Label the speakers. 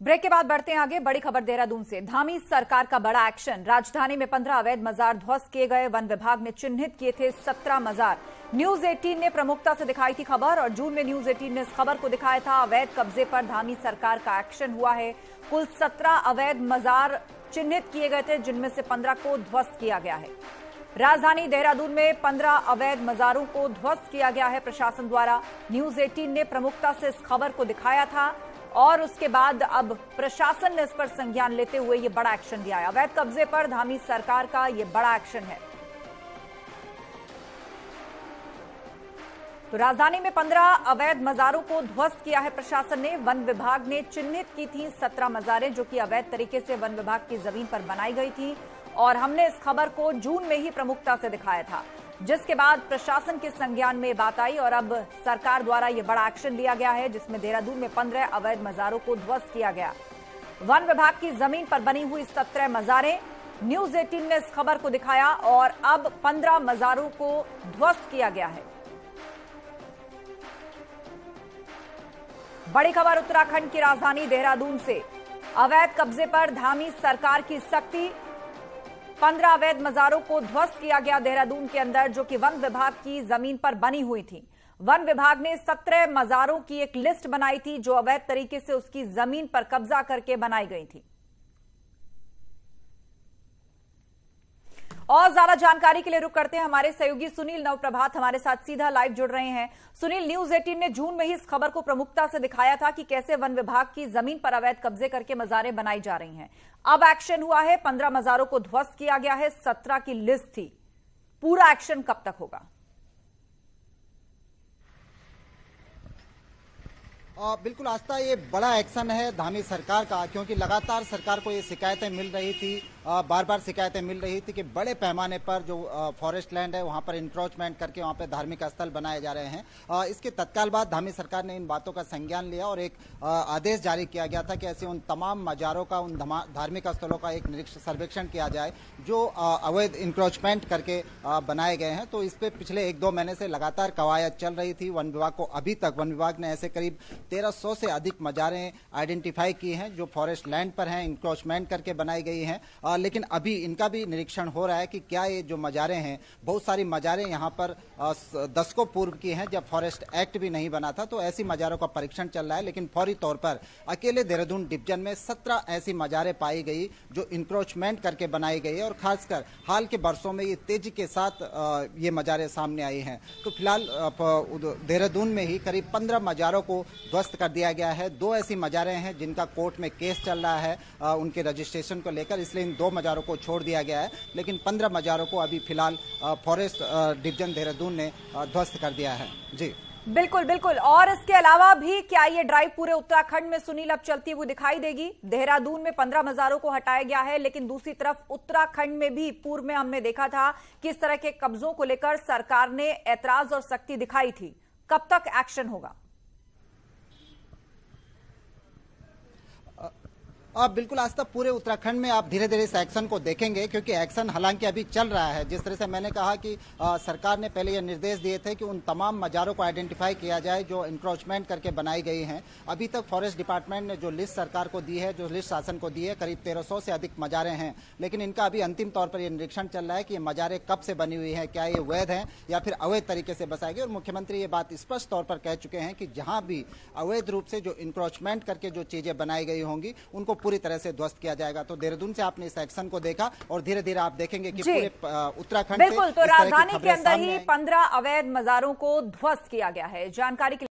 Speaker 1: Break के बाद बढ़ते हैं आगे। बड़ी खबर देहरादून से। धामी सरकार का बड़ा एक्शन। राजधानी में 15 अवैध मजार ध्वस्त किए गए। वन विभाग ने चिन्हित किए थे 17 मजार। न्यूज 18 ने प्रमुखता से दिखाई थी खबर और जून में न्यूज 18 ने इस खबर को दिखाया था। अवैध कब्जे पर धामी सरकार का एक्शन हुआ है। कुल 17 अवैध मजार चिन्हित किए गए थे, जिनमें से 15 को ध्वस्त किया गया है। राजधानी देहरादून में 15 अवैध मजारों को ध्वस्त किया गया है प्रशासन द्वारा। न्यूज 18 ने प्रमुखता से इस खबर को दिखाया था और उसके बाद अब प्रशासन ने इस पर संज्ञान लेते हुए ये बड़ा एक्शन लिया है। अवैध कब्जे पर धामी सरकार का ये बड़ा एक्शन है। तो राजधानी में 15 अवैध मजारों को ध्वस्त किया है प्रशासन ने। वन विभाग ने चिन्हित की थी 17 मजारें, जो कि अवैध तरीके से वन विभाग की जमीन पर बनाई गई थी और हमने इस खबर को जून में ही प्रमुखता से दिखाया था, जिसके बाद प्रशासन के संज्ञान में बात आई और अब सरकार द्वारा यह बड़ा एक्शन लिया गया है, जिसमें देहरादून में 15 अवैध मजारों को ध्वस्त किया गया। वन विभाग की जमीन पर बनी हुई 17 मजारें, न्यूज 18 ने इस खबर को दिखाया और अब 15 मजारों को ध्वस्त किया गया है। बड़ी खबर उत्तराखंड की राजधानी देहरादून से। अवैध कब्जे पर धामी सरकार की सख्ती। 15 अवैध मजारों को ध्वस्त किया गया देहरादून के अंदर, जो कि वन विभाग की जमीन पर बनी हुई थी। वन विभाग ने 17 मजारों की एक लिस्ट बनाई थी, जो अवैध तरीके से उसकी जमीन पर कब्जा करके बनाई गई थी। और ज्यादा जानकारी के लिए रुक करते हैं हमारे सहयोगी सुनील नवप्रभात हमारे साथ सीधा लाइव जुड़ रहे हैं। सुनील, न्यूज 18 ने जून में ही इस खबर को प्रमुखता से दिखाया था कि कैसे वन विभाग की जमीन पर अवैध कब्जे करके मजारें बनाई जा रही हैं। अब एक्शन हुआ है, 15 मजारों को ध्वस्त किया गया है, 17 की लिस्ट थी। पूरा एक्शन कब तक होगा?
Speaker 2: बिल्कुल आस्था, ये बड़ा एक्शन है धामी सरकार का, क्योंकि लगातार सरकार को ये शिकायतें मिल रही थी, बार बार शिकायतें मिल रही थी कि बड़े पैमाने पर जो फॉरेस्ट लैंड है वहां पर इंक्रोचमेंट करके वहां पर धार्मिक स्थल बनाए जा रहे हैं। इसके तत्काल बाद धामी सरकार ने इन बातों का संज्ञान लिया और एक आदेश जारी किया गया था कि ऐसे उन तमाम मजारों का, उन धार्मिक स्थलों का एक सर्वेक्षण किया जाए जो अवैध इंक्रोचमेंट करके बनाए गए हैं। तो इस पे पिछले 1-2 महीने से लगातार कवायद चल रही थी वन विभाग को। अभी तक वन विभाग ने ऐसे करीब 1300 से अधिक मजारें आइडेंटिफाई की हैं जो फॉरेस्ट लैंड पर हैं, इंक्रोचमेंट करके बनाई गई हैं। लेकिन अभी इनका भी निरीक्षण हो रहा है कि क्या ये जो मजारें हैं, बहुत सारी मजारें यहाँ पर दशकों पूर्व की हैं जब फॉरेस्ट एक्ट भी नहीं बना था। तो ऐसी मजारों का परीक्षण चल रहा है, लेकिन फौरी तौर पर अकेले देहरादून डिवीजन में 17 ऐसी मजारें पाई गई जो इंक्रोचमेंट करके बनाई गई है और खासकर हाल के वर्षों में ये तेजी के साथ ये मजारें सामने आई हैं। तो फिलहाल देहरादून में ही करीब 15 मजारों को ध्वस्त कर दिया गया है। 2 ऐसी मजारें हैं जिनका कोर्ट में केस चल रहा है उनके रजिस्ट्रेशन को लेकर, इसलिए इन 2 मजारों को छोड़ दिया गया है। लेकिन 15 मजारों को अभी फिलहाल फॉरेस्ट डिवीजन देहरादून ने ध्वस्त कर दिया है। जी
Speaker 1: बिल्कुल बिल्कुल। और इसके अलावा भी क्या ये ड्राइव पूरे उत्तराखंड में सुनील अब चलती हुई दिखाई देगी? देहरादून में 15 मजारों को हटाया गया है, लेकिन दूसरी तरफ उत्तराखंड में भी पूर्व में हमने देखा था कि इस तरह के कब्जों को लेकर सरकार ने ऐतराज और सख्ती दिखाई थी। कब तक एक्शन होगा?
Speaker 2: बिल्कुल आस्था, पूरे उत्तराखंड में आप धीरे धीरे इस एक्शन को देखेंगे, क्योंकि एक्शन हालांकि अभी चल रहा है। जिस तरह से मैंने कहा कि सरकार ने पहले ये निर्देश दिए थे कि उन तमाम मजारों को आइडेंटिफाई किया जाए जो इंक्रोचमेंट करके बनाई गई हैं। अभी तक फॉरेस्ट डिपार्टमेंट ने जो लिस्ट सरकार को दी है, जो लिस्ट शासन को दी है, करीब 1300 से अधिक मजारें हैं, लेकिन इनका अभी अंतिम तौर पर यह निरीक्षण चल रहा है कि ये मजारें कब से बनी हुई है, क्या ये वैध है या फिर अवैध तरीके से बसाई गई। और मुख्यमंत्री ये बात स्पष्ट तौर पर कह चुके हैं कि जहां भी अवैध रूप से जो इंक्रोचमेंट करके जो चीजें बनाई गई होंगी उनको पूरी तरह से ध्वस्त किया जाएगा। तो देहरादून से आपने इस एक्शन को देखा और धीरे धीरे आप देखेंगे कि पूरे उत्तराखंड
Speaker 1: बिल्कुल। तो राजधानी के अंदर ही 15 अवैध मजारों को ध्वस्त किया गया है। जानकारी